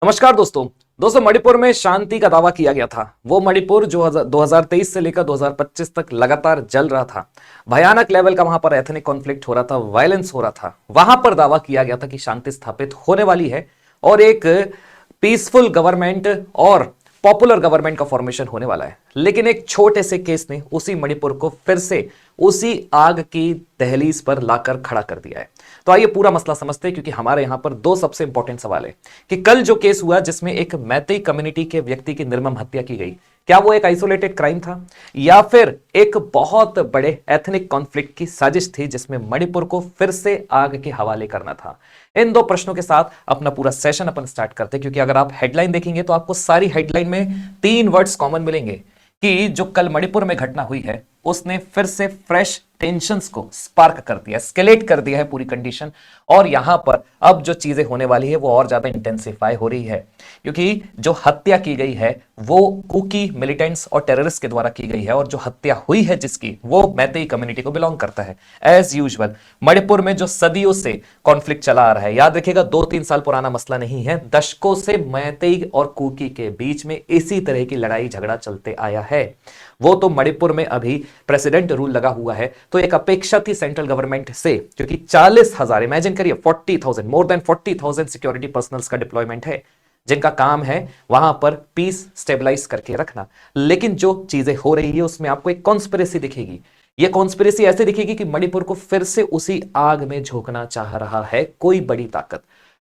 नमस्कार दोस्तों मणिपुर में शांति का दावा किया गया था। वो मणिपुर जो 2023 से लेकर 2025 तक लगातार जल रहा था। भयानक लेवल का वहां पर एथनिक कॉन्फ्लिक्ट हो रहा था, वायलेंस हो रहा था। वहां पर दावा किया गया था कि शांति स्थापित होने वाली है और एक पीसफुल गवर्नमेंट और पॉपुलर गवर्नमेंट का फॉर्मेशन होने वाला है। लेकिन एक छोटे से केस ने उसी मणिपुर को फिर से उसी आग की दहलीज पर लाकर खड़ा कर दिया है। तो आइए पूरा मसला समझते हैं, क्योंकि हमारे यहां पर दो सबसे इंपॉर्टेंट सवाल है कि कल जो केस हुआ जिसमें एक मैतेई कम्युनिटी के व्यक्ति की निर्मम हत्या की गई, क्या वो एक आइसोलेटेड क्राइम था या फिर एक बहुत बड़े एथनिक कॉन्फ्लिक्ट की साजिश थी जिसमें मणिपुर को फिर से आग के हवाले करना था। इन दो प्रश्नों के साथ अपना पूरा सेशन अपन स्टार्ट करते हैं, क्योंकि अगर आप हेडलाइन देखेंगे तो आपको सारी हेडलाइन में तीन वर्ड्स कॉमन मिलेंगे कि जो कल मणिपुर में घटना हुई है उसने फिर से फ्रेश टेंशंस को स्पार्क कर दिया, स्केलेट कर दिया है पूरी कंडीशन। और यहां पर अब जो चीजें होने वाली है वो और ज्यादा इंटेंसिफाई हो रही है, क्योंकि जो हत्या की गई है वो कुकी मिलिटेंट्स और टेररिस्ट के द्वारा की गई है, और जो हत्या हुई है जिसकी वो मैतेई कम्युनिटी को बिलोंग करता है। एज यूजुअल मणिपुर में जो सदियों से कॉन्फ्लिक्ट चला आ रहा है, याद रखिएगा 2-3 साल पुराना मसला नहीं है, दशकों से मैतेई और कुकी के बीच में इसी तरह की लड़ाई झगड़ा चलते आया है। वो तो मणिपुर में अभी प्रेसिडेंट रूल लगा हुआ है, तो एक अपेक्षा थी सेंट्रल गवर्नमेंट से, क्योंकि 40,000 इमेजिन करिए 40,000 मोर देन 40,000 सिक्योरिटी पर्सनल्स का डिप्लॉयमेंट है जिनका काम है वहां पर पीस स्टेबलाइज करके रखना। लेकिन जो चीजें हो रही है उसमें आपको एक कॉन्स्पिरेसी दिखेगी। यह कॉन्स्पिरेसी ऐसे दिखेगी कि मणिपुर को फिर से उसी आग में झोंकना चाह रहा है कोई बड़ी ताकत।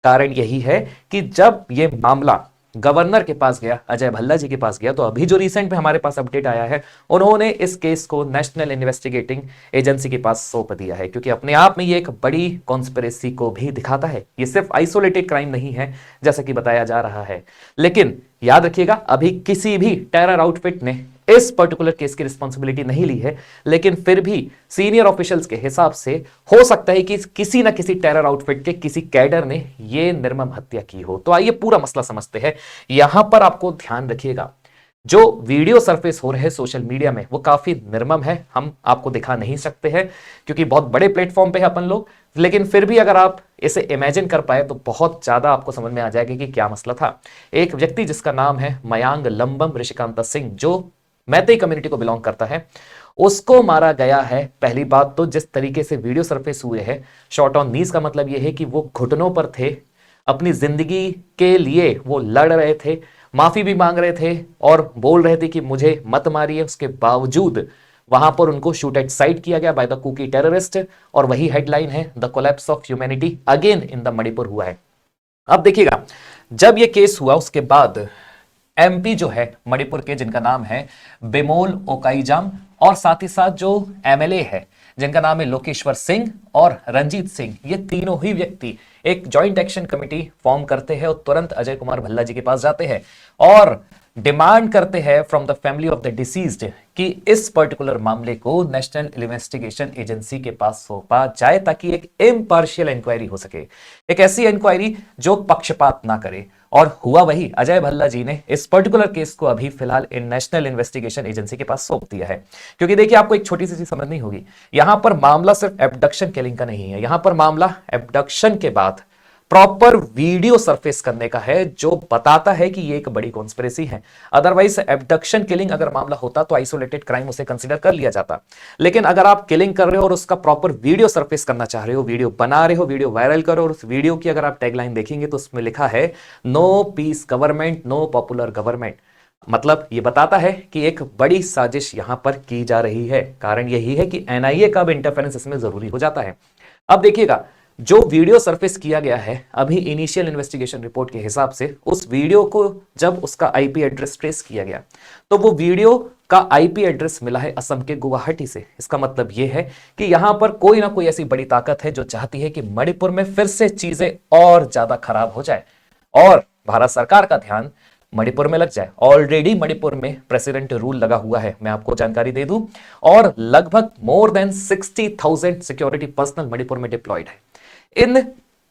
कारण यही है कि जब यह मामला गवर्नर के पास गया, अजय भल्ला जी के पास गया, तो अभी जो रिसेंट में हमारे पास अपडेट आया है उन्होंने इस केस को नेशनल इन्वेस्टिगेटिंग एजेंसी के पास सौंप दिया है, क्योंकि अपने आप में ये एक बड़ी कॉन्स्पिरेसी को भी दिखाता है। ये सिर्फ आइसोलेटेड क्राइम नहीं है जैसा कि बताया जा रहा है। लेकिन याद रखिएगा अभी किसी भी टेरर आउटफिट ने इस पर्टिकुलर केस की रिस्पॉन्सिबिलिटी नहीं ली है, लेकिन फिर भी सीनियर ऑफिशियल्स के हिसाब से हो सकता है कि किसी ना किसी टेरर आउटफिट के किसी कैडर ने यह निर्मम हत्या की हो। तो आइए पूरा मसला समझते हैं। यहां पर आपको ध्यान रखिएगा, जो वीडियो सरफेस हो रहे हैं सोशल मीडिया में वो काफी निर्मम है। हम आपको दिखा नहीं सकते हैं क्योंकि बहुत बड़े प्लेटफॉर्म पे है अपन लोग, लेकिन फिर भी अगर आप इसे इमेजिन कर पाए तो बहुत ज्यादा आपको समझ में आ जाएगा कि क्या मसला था। एक व्यक्ति जिसका नाम है मयांग लंबम ऋषिकांता सिंह, जो मैतेई कम्युनिटी को बिलोंग करता है, उसको मारा गया है। पहली बात तो जिस तरीके से वीडियो सरफेस हुए हैं, शॉट ऑन नीज का मतलब यह है कि वो घुटनों पर थे, अपनी जिंदगी के लिए वो लड़ रहे थे, माफी भी मांग रहे थे और बोल रहे थे कि मुझे मत मारिए। उसके बावजूद वहां पर उनको शूट एट साइट किया गया बाय द कुकी टेररिस्ट, और वही हेडलाइन है, the collapse of humanity again in the Manipur हुआ है। अब देखिएगा, जब यह केस हुआ उसके बाद एमपी जो है मणिपुर के, जिनका नाम है बिमोल ओकाईजाम, और साथ ही साथ जो एमएलए है जिनका नाम है लोकेश्वर सिंह और रंजीत सिंह, ये तीनों ही व्यक्ति एक जॉइंट एक्शन कमेटी फॉर्म करते हैं और तुरंत अजय कुमार भल्ला जी के पास जाते हैं और डिमांड करते हैं from the family of the deceased कि इस पर्टिकुलर मामले को नेशनल इन्वेस्टिगेशन एजेंसी के पास सौंपा जाए ताकि एक इम्पार्शियल इंक्वायरी हो सके, एक ऐसी इंक्वायरी जो पक्षपात ना करे। और हुआ वही, अजय भल्ला जी ने इस पर्टिकुलर केस को अभी फिलहाल इन नेशनल इन्वेस्टिगेशन एजेंसी के पास सौंप दिया है। क्योंकि देखिए आपको एक छोटी सी चीज समझनी होगी, यहां पर मामला सिर्फ एब्डक्शन किलिंग का नहीं है, यहां पर मामला एब्डक्शन के बाद प्रॉपर वीडियो सरफेस करने का है जो बताता है कि ये एक बड़ी कॉन्स्पिरेसी है। अदरवाइज एब्डक्शन किलिंग अगर मामला होता तो आइसोलेटेड क्राइम उसे कंसीडर कर लिया जाता, लेकिन अगर आप किलिंग कर रहे हो और उसका प्रॉपर वीडियो सरफेस करना चाह रहे हो, वीडियो बना रहे हो, वीडियो वायरल करो, और उस वीडियो की अगर आप टैगलाइन देखेंगे तो उसमें लिखा है no peace government, no popular government, मतलब यह बताता है कि एक बड़ी साजिश यहां पर की जा रही है। कारण यही है कि एनआईए का भी इंटरफेरेंस इसमें जरूरी हो जाता है। अब देखिएगा, जो वीडियो सरफेस किया गया है अभी इनिशियल इन्वेस्टिगेशन रिपोर्ट के हिसाब से, उस वीडियो को जब उसका आईपी एड्रेस ट्रेस किया गया तो वो वीडियो का आईपी एड्रेस मिला है असम के गुवाहाटी से। इसका मतलब यह है कि यहां पर कोई ना कोई ऐसी बड़ी ताकत है जो चाहती है कि मणिपुर में फिर से चीजें और ज्यादा खराब हो जाए और भारत सरकार का ध्यान मणिपुर में लग जाए। ऑलरेडी मणिपुर में प्रेसिडेंट रूल लगा हुआ है, मैं आपको जानकारी दे दूं, और लगभग more than 60,000 security personal Manipur में डिप्लॉयड है।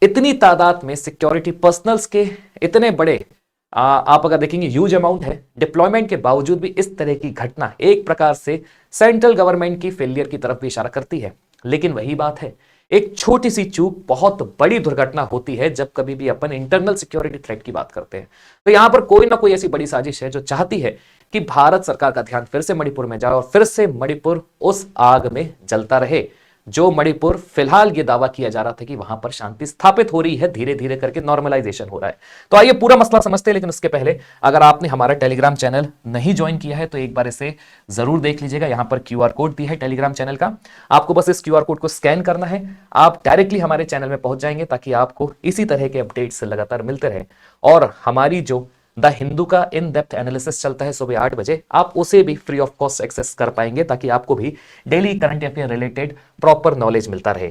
इतनी तादाद में सिक्योरिटी पर्सनल्स के इतने बड़े आप अगर देखेंगे ह्यूज अमाउंट है, डिप्लॉयमेंट के बावजूद भी इस तरह की घटना एक प्रकार से सेंट्रल गवर्नमेंट की फेलियर की तरफ भी इशारा करती है। लेकिन वही बात है एक छोटी सी चूक बहुत बड़ी दुर्घटना होती है जब कभी भी अपन इंटरनल सिक्योरिटी थ्रेट की बात करते हैं। तो यहां पर कोई ना कोई ऐसी बड़ी साजिश है जो चाहती है कि भारत सरकार का ध्यान फिर से मणिपुर में जाए और फिर से मणिपुर उस आग में जलता रहे जो मणिपुर फिलहाल ये दावा किया जा रहा था कि वहां पर शांति स्थापित हो रही है, धीरे धीरे करके नॉर्मलाइजेशन हो रहा है। तो आइए पूरा मसला समझते हैं, लेकिन उसके पहले अगर आपने हमारा टेलीग्राम चैनल नहीं ज्वाइन किया है तो एक बार इसे जरूर देख लीजिएगा। यहां पर क्यूआर कोड दिया है टेलीग्राम चैनल का, आपको बस इस क्यूआर कोड को स्कैन करना है, आप डायरेक्टली हमारे चैनल में पहुंच जाएंगे ताकि आपको इसी तरह के अपडेट्स लगातार मिलते रहे। और हमारी जो द हिंदू का इन डेप्थ एनालिसिस चलता है सुबह 8 बजे, आप उसे भी फ्री ऑफ कॉस्ट एक्सेस कर पाएंगे ताकि आपको भी daily current affair related proper knowledge मिलता रहे।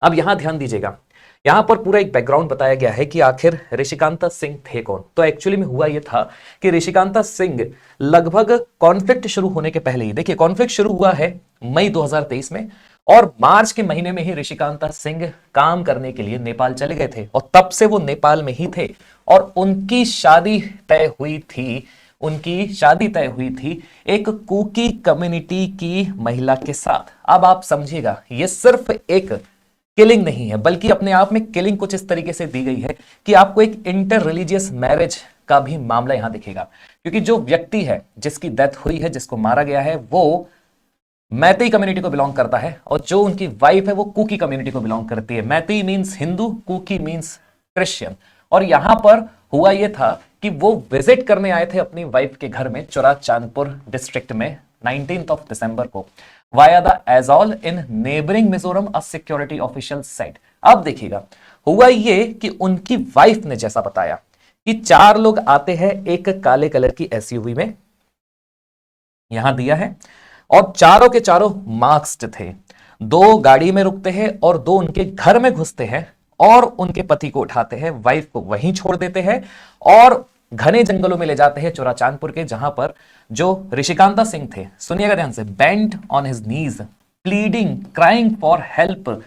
अब यहां ध्यान दीजिएगा, यहां पर पूरा एक बैकग्राउंड बताया गया है कि आखिर ऋषिकांता सिंह थे कौन। तो एक्चुअली में हुआ यह था कि ऋषिकांता सिंह लगभग कॉन्फ्लिक्ट शुरू होने के पहले ही, देखिए कॉन्फ्लिक्ट शुरू हुआ है मई 2023 में और मार्च के महीने में ही ऋषिकांता सिंह काम करने के लिए नेपाल चले गए थे और तब से वो नेपाल में ही थे और उनकी शादी तय हुई थी एक कुकी कम्युनिटी की महिला के साथ। अब आप समझिएगा, ये सिर्फ एक किलिंग नहीं है बल्कि अपने आप में किलिंग कुछ इस तरीके से दी गई है कि आपको एक इंटर रिलीजियस मैरिज का भी मामला यहां दिखेगा, क्योंकि जो व्यक्ति है जिसकी डेथ हुई है, जिसको मारा गया है, वो मैतेई कम्युनिटी को बिलोंग करता है और जो उनकी वाइफ है वो कुकी कम्युनिटी को बिलोंग करती है। Meitei means Hindu, Kuki means Christian. और यहां पर हुआ यह था कि वो विजिट करने आए थे अपनी वाइफ के घर में चुराचांदपुर डिस्ट्रिक्ट में 19 दिसंबर को via the Aizawl in neighbouring Mizoram, a security official said. अब देखिएगा, हुआ ये कि उनकी वाइफ ने जैसा बताया कि 4 लोग आते हैं एक काले कलर की एसयूवी में, यहां दिया है, और चारों के चारों मास्क्ड थे। 2 गाड़ी में रुकते हैं और 2 उनके घर में घुसते हैं और उनके पति को उठाते हैं, वाइफ को वहीं छोड़ देते हैं और घने जंगलों में ले जाते हैं चुराचांदपुर के, जहां पर जो ऋषिकांता सिंह थे, सुनिएगा ध्यान से, bent on his knees pleading crying for help.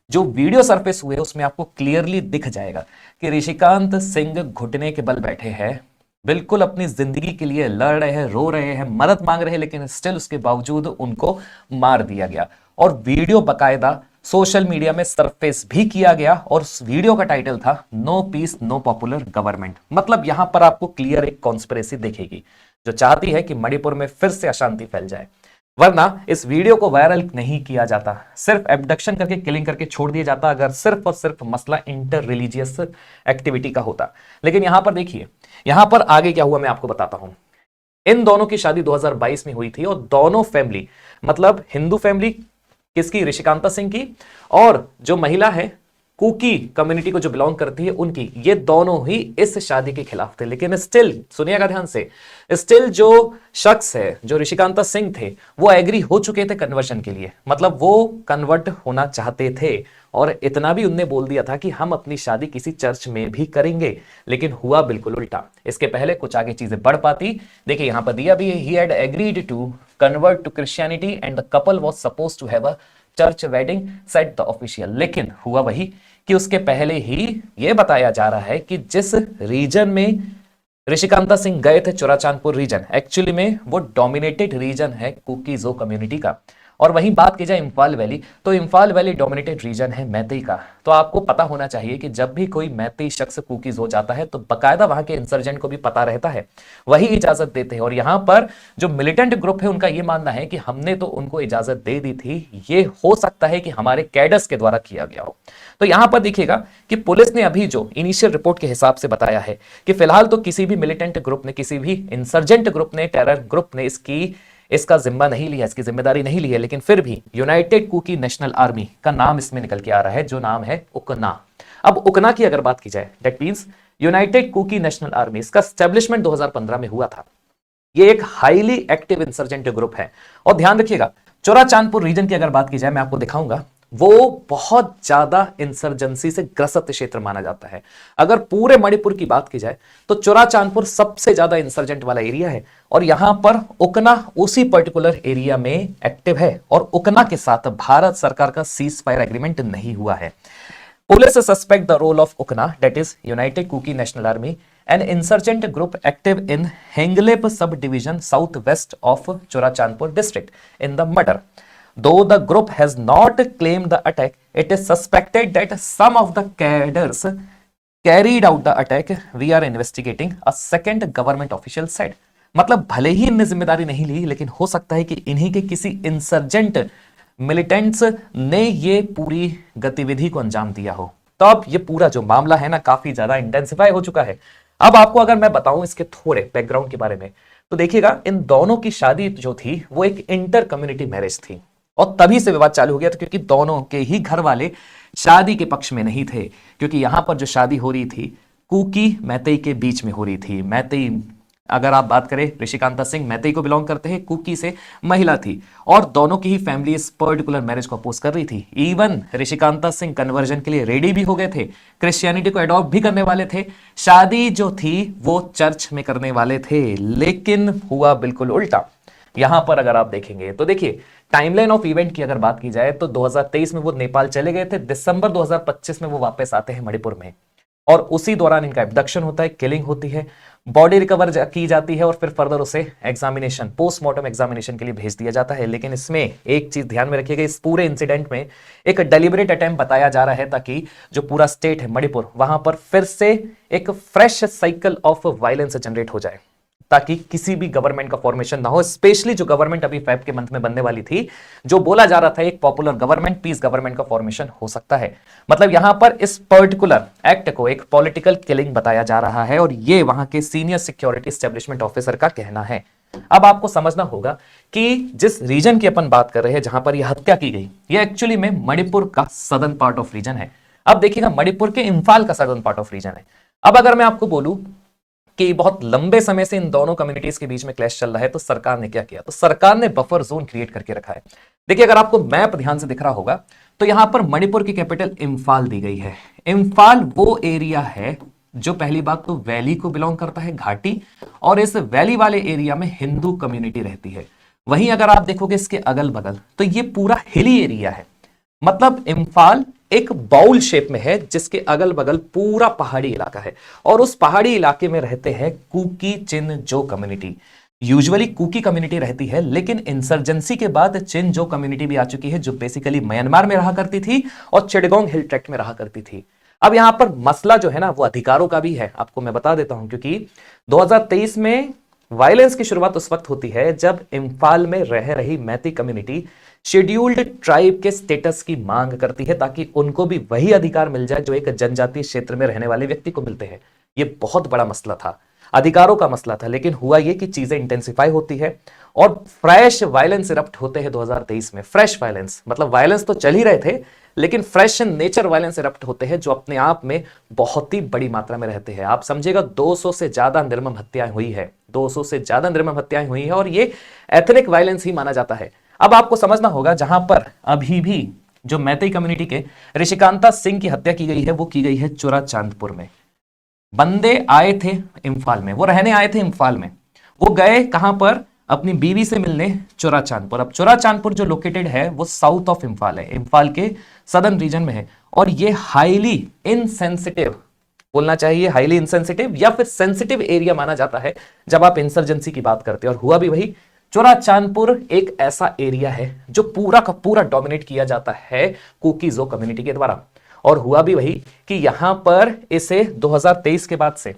जो वीडियो सरफेस हुए उसमें आपको क्लियरली दिख जाएगा कि ऋषिकांत सिंह घुटने के बल बैठे हैं, बिल्कुल अपनी जिंदगी के लिए लड़ रहे हैं, रो रहे हैं, मदद मांग रहे हैं, लेकिन स्टिल उसके बावजूद उनको मार दिया गया। और वीडियो बकायदा सोशल मीडिया में सरफेस भी किया गया और उस वीडियो का टाइटल था no peace no popular government. मतलब यहां पर आपको क्लियर एक कॉन्स्पिरेसी दिखेगी जो चाहती है कि मणिपुर में फिर से अशांति फैल जाए, वरना इस वीडियो को वायरल नहीं किया जाता, सिर्फ एब्डक्शन करके किलिंग करके छोड़ दिया जाता अगर सिर्फ और सिर्फ मसला इंटर रिलीजियस एक्टिविटी का होता। लेकिन यहां पर देखिए, यहां पर आगे क्या हुआ मैं आपको बताता हूं। इन दोनों की शादी 2022 में हुई थी और दोनों फैमिली, मतलब हिंदू फैमिली किसकी, ऋषिकांता सिंह की, और जो महिला है कुकी कम्युनिटी को जो बिलोंग करती है उनकी, ये दोनों ही इस शादी के खिलाफ थे। लेकिन स्टिल सुनिएगा ध्यान से, स्टिल जो शख्स है, जो ऋषिकांता सिंह थे, वो एग्री हो चुके थे कन्वर्शन के लिए, मतलब वो कन्वर्ट होना चाहते थे और इतना भी उनने बोल दिया था कि हम अपनी शादी किसी चर्च में भी करेंगे। लेकिन हुआ बिल्कुल उल्टा। इसके पहले कुछ आगे चीजें बढ़ पाती, देखिए यहां पर दिया भी है, he had agreed to convert to Christianity and the couple was supposed to have a church wedding set the official. लेकिन हुआ वही कि उसके पहले ही यह बताया जा रहा है कि जिस रीजन में ऋषिकांता सिंह गए थे, चुराचांदपुर रीजन, एक्चुअली में वो डोमिनेटेड रीजन है कुकीजो कम्युनिटी का। और वहीं बात की जाए इंफाल वैली, तो इंफाल वैली डोमिनेटेड रीजन है मैतेई का। तो आपको पता होना चाहिए कि जब भी कोई मैतेई शख्स कुकीज हो जाता है तो बकायदा वहां के इंसर्जेंट को भी पता रहता है, वही इजाजत देते हैं। और यहां पर जो मिलिटेंट ग्रुप है उनका यह मानना है कि हमने तो उनको इजाजत दे दी थी, ये हो सकता है कि हमारे कैडर्स के द्वारा किया गया हो। तो यहां पर देखिएगा कि पुलिस ने अभी जो इनिशियल रिपोर्ट के हिसाब से बताया है कि फिलहाल तो किसी भी मिलिटेंट ग्रुप ने, किसी भी इंसर्जेंट ग्रुप ने, टेरर ग्रुप ने इसका जिम्मा नहीं लिया, इसकी जिम्मेदारी नहीं ली है। लेकिन फिर भी यूनाइटेड कुकी नेशनल आर्मी का नाम इसमें निकल के आ रहा है, जो नाम है उकना। अब उकना की अगर बात की जाए, that means United Kuki National Army, इसका एस्टेब्लिशमेंट 2015 में हुआ था। ये एक हाईली एक्टिव इंसर्जेंट ग्रुप है। और ध्यान रखिएगा, चुराचांदपुर रीजन की अगर बात की जाए, मैं आपको दिखाऊंगा, वो बहुत ज्यादा इंसर्जेंसी से ग्रस्त क्षेत्र माना जाता है। अगर पूरे मणिपुर की बात की जाए तो चुराचांदपुर सबसे ज्यादा इंसर्जेंट वाला एरिया है और यहां पर उकना उसी पर्टिकुलर एरिया में एक्टिव है और उकना के साथ भारत सरकार का सीज फायर एग्रीमेंट नहीं हुआ है। Police suspect the role of UKNA, that is United Kuki National Army, an insurgent group active in Henglep sub division south west of Churachandpur district in the murder Though the group has not claimed the attack, it is suspected that some of the cadres carried out the attack. We are investigating, a second government official said. मतलब भले ही इनने जिम्मेदारी नहीं ली, लेकिन हो सकता है कि इन्हीं के किसी इंसर्जेंट मिलिटेंट्स ने ये पूरी गतिविधि को अंजाम दिया हो। तो अब ये पूरा जो मामला है ना, काफी ज्यादा इंटेंसिफाई हो चुका है। अब आपको अगर मैं बताऊं इसके थोड़े बैकग्राउंड के बारे में, तो देखिएगा, इन दोनों की शादी जो थी वो एक इंटर कम्युनिटी मैरिज थी, और तभी से विवाद चालू हो गया था, क्योंकि दोनों के ही घर वाले शादी के पक्ष में नहीं थे। क्योंकि यहां पर जो शादी हो रही थी कुकी मैतेई के बीच में हो रही थी। मैतेई, अगर आप बात करें, ऋषिकांता सिंह मैतेई को बिलोंग करते हैं, कुकी से महिला थी, और दोनों की ही फैमिली इस पर्टिकुलर मैरिज को अपोज कर रही थी। इवन ऋषिकांता सिंह कन्वर्जन के लिए रेडी भी हो गए थे, क्रिश्चियनिटी को अडॉप्ट भी करने वाले थे, शादी जो थी वो चर्च में करने वाले थे। लेकिन हुआ बिल्कुल उल्टा। यहां पर अगर आप देखेंगे तो देखिए, टाइमलाइन ऑफ इवेंट की अगर बात की जाए तो 2023 में वो नेपाल चले गए थे, दिसंबर 2025 में वो वापस आते हैं मणिपुर में, और उसी दौरान इनका एब्डक्शन होता है, किलिंग होती है, बॉडी रिकवर की जाती है, और फिर फर्दर उसे एग्जामिनेशन, पोस्टमार्टम एग्जामिनेशन के लिए भेज दिया जाता है। लेकिन इसमें एक चीज ध्यान में रखिएगा, इस पूरे इंसिडेंट में एक डेलिबरेट अटेम्प्ट बताया जा रहा है, ताकि जो पूरा स्टेट है मणिपुर, वहां पर फिर से एक fresh cycle of violence generate हो जाए, ताकि किसी भी गवर्नमेंट का फॉर्मेशन ना हो। स्पेशली जो गवर्नमेंट अभी फेब के मंथ में बनने वाली थी, जो बोला जा रहा था एक पॉपुलर गवर्नमेंट, पीस गवर्नमेंट का फॉर्मेशन हो सकता है। मतलब यहां पर इस पर्टिकुलर एक्ट को एक पॉलिटिकल किलिंग बताया जा रहा है, और ये वहां के सीनियर सिक्योरिटी एस्टेब्लिशमेंट ऑफिसर का कहना है। अब आपको समझना होगा कि जिस रीजन की अपन बात कर रहे हैं, जहां पर यह हत्या की गई, यह एक्चुअली में मणिपुर का सदर्न पार्ट ऑफ रीजन है। अब देखिएगा, मणिपुर के इंफाल का सदर्न पार्ट ऑफ रीजन है। अब अगर मैं आपको बोलूं कि बहुत लंबे समय से इन दोनों कम्युनिटीज के बीच में क्लैश चल रहा है, तो सरकार ने क्या किया? तो सरकार ने बफर जोन क्रिएट करके रखा है। देखिए, अगर आपको मैप ध्यान से दिख रहा होगा, तो यहां पर मणिपुर की कैपिटल इंफाल दी गई है। इंफाल वो एरिया है जो, पहली बात तो वैली को बिलोंग करता है, घाटी, और इस वैली वाले एरिया में हिंदू कम्युनिटी रहती है। वहीं अगर आप देखोगे इसके अगल बगल, तो ये पूरा हिली एरिया है। मतलब इंफाल एक बाउल शेप में है, जिसके अगल बगल पूरा पहाड़ी इलाका है, और उस पहाड़ी इलाके में रहते हैं Kuki Chinzo community. Usually Kuki community रहती है, लेकिन इंसर्जेंसी के बाद चिनजो कम्युनिटी भी आ चुकी है, जो बेसिकली म्यांमार में रहा करती थी और चिटगोंग हिल ट्रैक्ट में रहा करती थी। अब यहां पर मसला जो है ना, वो अधिकारों का भी है। आपको मैं बता देता हूं, क्योंकि 2023 में वायलेंस की शुरुआत उस वक्त होती है जब इंफाल में रह रही मैती कम्युनिटी शेड्यूल्ड ट्राइब के स्टेटस की मांग करती है, ताकि उनको भी वही अधिकार मिल जाए जो एक जनजातीय क्षेत्र में रहने वाले व्यक्ति को मिलते हैं। यह बहुत बड़ा मसला था, अधिकारों का मसला था। लेकिन हुआ यह कि चीजें इंटेंसिफाई होती है और फ्रेश वायलेंस इरप्ट होते हैं 2023 में। फ्रेश वायलेंस मतलब वायलेंस तो चल ही रहे थे, लेकिन फ्रेश नेचर वायलेंस इरप्ट होते हैं, जो अपने आप में बहुत ही बड़ी मात्रा में रहते हैं। आप समझिएगा, 200 से ज्यादा निर्मम हत्याएं हुई है, 200 से ज्यादा निर्मम हत्याएं हुई है, और ये एथनिक वायलेंस ही माना जाता है। अब आपको समझना होगा, जहां पर अभी भी जो मैतेई कम्युनिटी के ऋषिकांता सिंह की हत्या की गई है, वो की गई है चुराचांदपुर में। बंदे आए थे इंफाल में, वो रहने आए थे इंफाल में, वो गए कहां पर? अपनी बीवी से मिलने चुराचांदपुर। अब चुराचांदपुर जो लोकेटेड है वो साउथ ऑफ इंफाल है, इंफाल के सदर्न रीजन में है, और ये हाईली इनसेंसिटिव, बोलना चाहिए हाईली इनसेंसिटिव या फिर सेंसिटिव एरिया माना जाता है जब आप इंसर्जेंसी की बात करते हैं। और हुआ भी वही, चुराचांदपुर एक ऐसा एरिया है जो पूरा का पूरा डोमिनेट किया जाता है कुकीजो कम्युनिटी के द्वारा। और हुआ भी वही कि यहां पर इसे 2023 के बाद से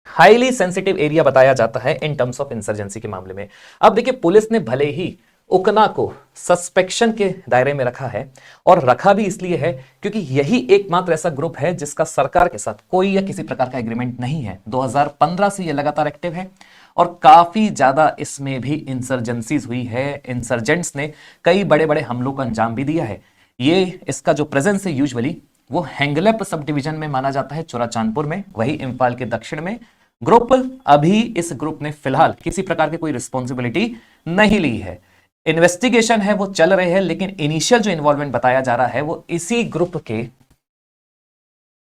हाईली सेंसिटिव एरिया बताया जाता है इन टर्म्स ऑफ इंसर्जेंसी के मामले में। अब देखिए, पुलिस ने भले ही उकना को सस्पेक्शन के दायरे में रखा है, और रखा भी इसलिए है क्योंकि यही एकमात्र ऐसा ग्रुप है जिसका सरकार के साथ कोई या किसी प्रकार का एग्रीमेंट नहीं है। 2015 से यह लगातार एक्टिव है, और काफी ज्यादा इसमें भी इंसर्जेंसीज हुई है। इंसर्जेंट्स ने कई बड़े बड़े हमलों का अंजाम भी दिया है। ये इसका जो प्रेजेंस है यूजुअली वो हेंगलेप सब डिवीजन में माना जाता है, चुराचांदपुर में, वही इंफाल के दक्षिण में। ग्रुप अभी इस ग्रुप ने फिलहाल किसी प्रकार की कोई रिस्पॉन्सिबिलिटी नहीं ली है। इन्वेस्टिगेशन है वो चल रहे हैं, लेकिन इनिशियल जो इन्वॉल्वमेंट बताया जा रहा है वो इसी ग्रुप के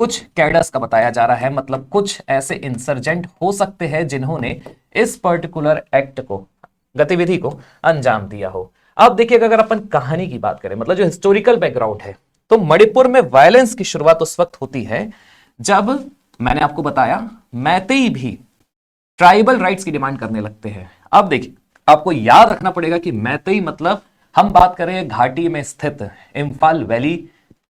कुछ कैडर्स का बताया जा रहा है। मतलब कुछ ऐसे इंसर्जेंट हो सकते हैं जिन्होंने इस पर्टिकुलर एक्ट को, गतिविधि को अंजाम दिया हो। अब देखिएगा, अगर अपन कहानी की बात करें, मतलब जो हिस्टोरिकल बैकग्राउंड है, तो मणिपुर में वायलेंस की शुरुआत उस वक्त होती है जब, मैंने आपको बताया, मैतेई भी ट्राइबल राइट्स की डिमांड करने लगते हैं। अब देखिए, आपको याद रखना पड़ेगा कि मैतेई मतलब हम बात करें घाटी में स्थित इम्फाल वैली,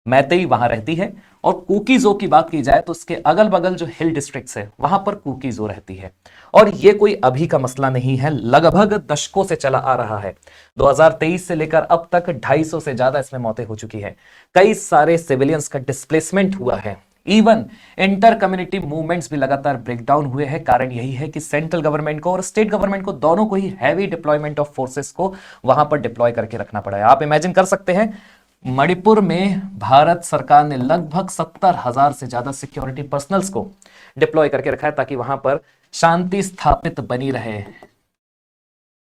मैतेई वहां रहती है। और कुकीजों की बात की जाए तो उसके अगल बगल जो हिल डिस्ट्रिक्ट्स है वहां पर कुकीजो रहती है। और ये कोई अभी का मसला नहीं है, लगभग दशकों से चला आ रहा है। 2023 से लेकर अब तक 250 से ज्यादा इसमें मौतें हो चुकी है। कई सारे सिविलियंस का डिस्प्लेसमेंट हुआ है। इवन इंटर कम्युनिटी मूवमेंट्स भी लगातार ब्रेकडाउन हुए हैं। कारण यही है कि सेंट्रल गवर्नमेंट को और स्टेट गवर्नमेंट को दोनों को ही हैवी डिप्लॉयमेंट ऑफ फोर्सेस को वहां पर डिप्लॉय करके रखना पड़ा है। आप इमेजिन कर सकते हैं, मणिपुर में भारत सरकार ने लगभग 70,000 से ज्यादा सिक्योरिटी पर्सनल्स को डिप्लॉय करके रखा है ताकि वहां पर शांति स्थापित बनी रहे,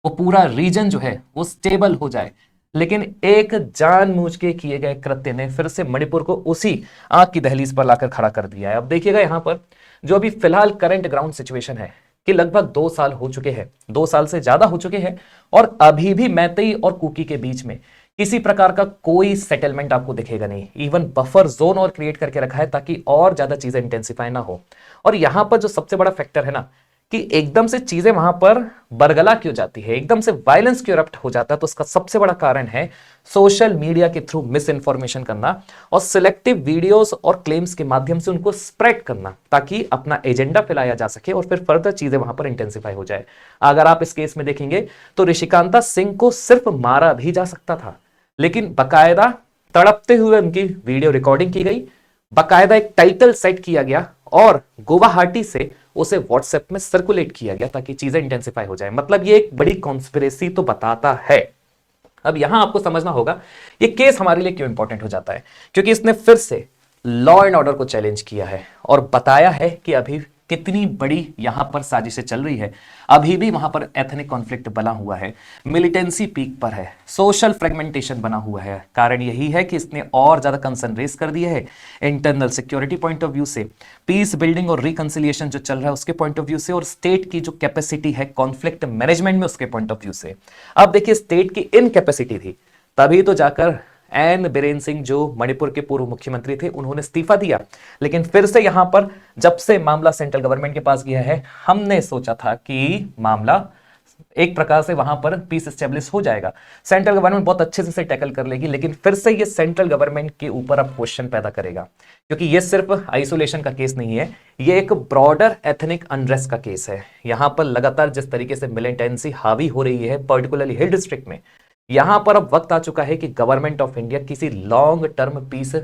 वो पूरा रीजन जो है वो स्टेबल हो जाए। लेकिन एक जानबूझ के किए गए कृत्य ने फिर से मणिपुर को उसी आग की दहलीज पर लाकर खड़ा कर दिया है। अब देखिएगा यहां पर जो अभी फिलहाल करंट ग्राउंड सिचुएशन है कि लगभग 2 साल हो चुके हैं, 2 साल से ज्यादा हो चुके हैं, और अभी भी मैतेई और कुकी के बीच में किसी प्रकार का कोई सेटलमेंट आपको दिखेगा नहीं। इवन बफर जोन और क्रिएट करके रखा है ताकि और ज्यादा चीजें इंटेंसिफाई ना हो। और यहां पर जो सबसे बड़ा फैक्टर है ना कि एकदम से चीजें वहां पर बरगला क्यों जाती है, एकदम से वायलेंस क्यों इरप्ट हो जाता है, तो उसका सबसे बड़ा कारण है सोशल मीडिया के थ्रू मिस इन्फॉर्मेशन करना और सिलेक्टिव वीडियोस और क्लेम्स के माध्यम से उनको स्प्रेड करना ताकि अपना एजेंडा फैलाया जा सके और फिर फर्दर चीजें वहां पर इंटेंसिफाई हो जाए। अगर आप इस केस में देखेंगे तो ऋषिकांता सिंह को सिर्फ मारा भी जा सकता था, लेकिन बकायदा तड़पते हुए उनकी वीडियो रिकॉर्डिंग की गई, बकायदा एक टाइटल सेट किया गया और गुवाहाटी से उसे व्हाट्सएप में सर्कुलेट किया गया ताकि चीजें इंटेंसिफाई हो जाए। मतलब ये एक बड़ी कॉन्स्पिरेसी तो बताता है। अब यहां आपको समझना होगा ये केस हमारे लिए क्यों इंपॉर्टेंट हो जाता है, क्योंकि इसने फिर से लॉ एंड ऑर्डर को चैलेंज किया है और बताया है कि अभी कितनी बड़ी यहां पर साजिशें चल रही है। अभी भी वहां पर एथनिक कॉन्फ्लिक्ट बना हुआ है, मिलिटेंसी पीक पर है, सोशल फ्रेगमेंटेशन बना हुआ है। कारण यही है कि इसने और ज्यादा कंसर्न रेस कर दिया है internal security point of view से, पीस बिल्डिंग और रिकंसिलिएशन जो चल रहा है उसके पॉइंट ऑफ व्यू से, और स्टेट की जो कैपेसिटी है कॉन्फ्लिक्ट मैनेजमेंट में उसके पॉइंट ऑफ व्यू से। अब देखिए स्टेट की इनकैपेसिटी थी, तभी तो जाकर एन बीरेन सिंह जो मणिपुर के पूर्व मुख्यमंत्री थे उन्होंने इस्तीफा दिया। लेकिन फिर से यहां पर जब से मामला सेंट्रल गवर्नमेंट के पास गया है, हमने सोचा था कि मामला एक प्रकार से वहां पर पीस एस्टेब्लिश हो जाएगा, सेंट्रल गवर्नमेंट बहुत अच्छे से टैकल कर लेगी। लेकिन फिर से ये सेंट्रल गवर्नमेंट के ऊपर अब क्वेश्चन पैदा करेगा, क्योंकि ये सिर्फ आइसोलेशन का केस नहीं है, ये एक ब्रॉडर एथनिक अनरेस्ट का केस है। यहां पर लगातार जिस तरीके से मिलिटेंसी हावी हो रही है पर्टिकुलरली हिल डिस्ट्रिक्ट में, यहां पर अब वक्त आ चुका है कि गवर्नमेंट ऑफ इंडिया किसी लॉन्ग टर्म पीस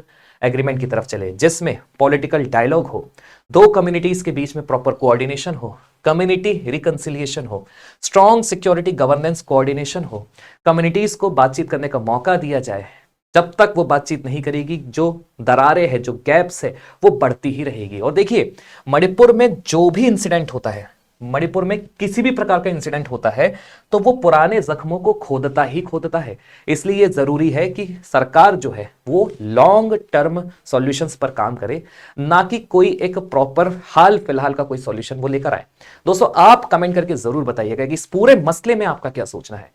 एग्रीमेंट की तरफ चले जिसमें पॉलिटिकल डायलॉग हो, दो कम्युनिटीज के बीच में प्रॉपर कोऑर्डिनेशन हो, कम्युनिटी रिकंसिलिएशन हो, स्ट्रॉन्ग सिक्योरिटी गवर्नेंस कोऑर्डिनेशन हो, कम्युनिटीज को बातचीत करने का मौका दिया जाए। जब तक वो बातचीत नहीं करेगी जो दरारें हैं, जो गैप्स है, वो बढ़ती ही रहेगी। और देखिए मणिपुर में जो भी इंसिडेंट होता है, मणिपुर में किसी भी प्रकार का इंसिडेंट होता है तो वो पुराने जख्मों को खोदता ही खोदता है। इसलिए ये जरूरी है कि सरकार जो है वो लॉन्ग टर्म सॉल्यूशंस पर काम करे, ना कि कोई एक प्रॉपर हाल फिलहाल का कोई सॉल्यूशन वो लेकर आए। दोस्तों आप कमेंट करके जरूर बताइएगा कि इस पूरे मसले में आपका क्या सोचना है।